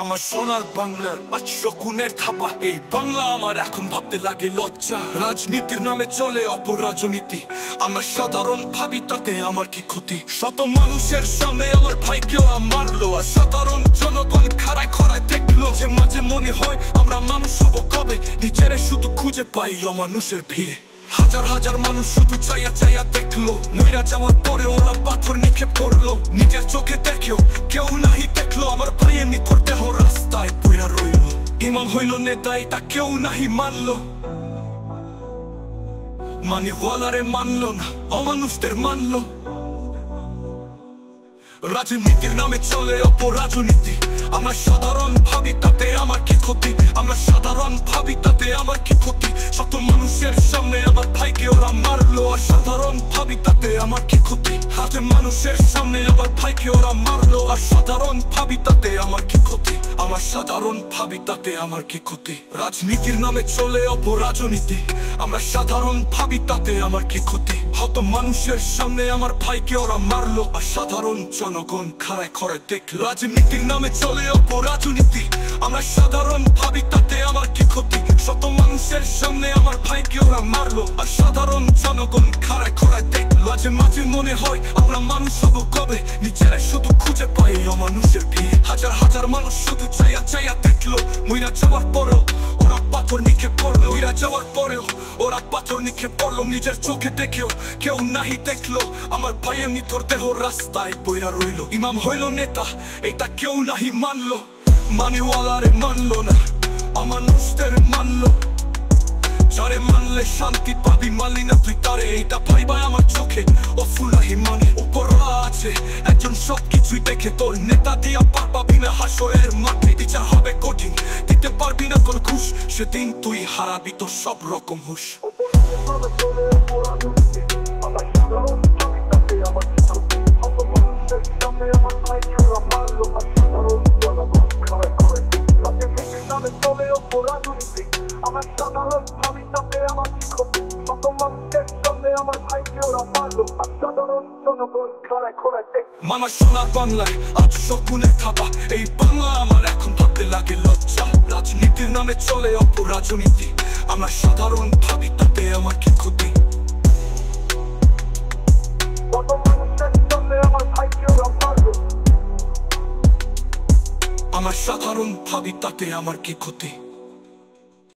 আমার সোনার বাংলার 500 গুণের থাবা এই বাংলা আমার এখন ভাবতে লাগে লজ্জা। রাজনীতির নামে চলে অপরাজনীতি, আমার সাধারণ ভাবি তাতে আমার কি ক্ষতি? শত মানুষের সামনে আমার ভাইকেও মারলো, আর সাধারণ জনগণ খাড়ায় খড়ায় দেখলো। যে মাঝে মনে হয় আমরা মানুষ হব কবে, নিজেরা শুধু খুঁজে পাই অমানুষের ভিড়ে। হাজার হাজার মানুষ শুধু চাইয়া চাইয়া দেখলো, মইরা যাওয়ার পরে ওরা পাথর নিক্ষেপ করলো। নিজের চোখে দেখেও কেউ নাহি দেখলো, আমার ভাইয়ের নিকট দেহ রাস্তায় পইরা রইল। ইমাম হইল নেতা এটা কেউ নাহি মানলো, মানিওয়ালারে মানলো না, অমানুষদের মানলো। রাজনীতির নামে চলে অপরাজনীতি, আমরা সাধারণ ভাবি তাতে আমার কি ক্ষতি? আমরা সাধারণ ভাবি তাতে আমার কি ক্ষতি? শত মানুষের সামনে আমার ভাইকে ওরা মারলো, আর সাধারণ ভাবি তাতে আমার কি ক্ষতি? হাজার মানুষের সামনে আমার ভাইকে ওরা মারলো, আর সাধারণ ভাবি তাতে আমার কি ক্ষতি? আমার সাধারণ ভাবি তাতে আমার কি ক্ষতি? রাজনীতির নামে চলে অপরাজনীতি, আমরা সাধারণ ভাবি তাতে আমার কি ক্ষতি? হত মানুষের সামনে আমার ভাইকে ওরা মারলো, আর সাধারণ জনগণ খাড়ায় খড়ায় দেখলো। রাজনীতির নামে চলে অপরাজনীতি, আমরা সাধারণ ভাবি তাতে আমার কি ক্ষতি? শত মানুষের সামনে আমার ভাইকে ওরা মারলো, আর সাধারণ জনগণ খাড়ায় খড়ায় দেখলো। মাঝে মাঝে মনে হয় আমরা মানুষ হব কবে, নিজেরা শুধু খুঁজে পাই অমানুষের ভিড়ে। হাজার হাজার মানুষ শুধু চাইয়া চাইয়া দেখলো, মইরা যাওয়ার পরেও ওরা পাথর নিক্ষেপ করলো। মইরা যাওয়ার পরেও ওরা পাথর নিক্ষেপ করলো, নিজের চোখে দেখেও কেউ নাহি দেখলো। আমার ভাইয়ের নিথর দেহ রাস্তায় পইরা রইল। ইমাম হইল নেতা এটা কেউ নাহি মানলো, মানিওয়ালারে মানলো না, অমানুষদের মানলো। যারে মানলে শান্তি পাবি, মানলি না তুই তারে, এটা ভাইবা আমার চোখে অফুলাহি মানে। উপরওয়ালা আছে একজন সবকিছুই দেখে, তোর নেতা দিয়া পার পাবি না হাসরের মাঠে। বিচার হবে কঠিন, দিতে পারবি না তোর ঘুষ, সেদিন তুই হারাবি তোর সব রকম হুশ। আমার সাধারণ ভাবি তাতে আমার কি ক্ষতি? শত মানুষের সামনে আমার ভাইকে ওরা মারলো, আর সাধারণ জনগণ খাড়ায় খড়ায় দেখলো। আমার সোনার বাংলায় 800 গুণের থাবা এই বাংলা আমার এখন ভাবতে লাগে লজ্জা। রাজনীতির নামে চলে অপরাজনীতি, আমার সাধারণ ভাবি তাতে আমার কি ক্ষতি? শত মানুষের সামনে আমার ভাইকে ওরা মারলো, আমার সাধারণ ভাবি তাতে আমার কি ক্ষতি?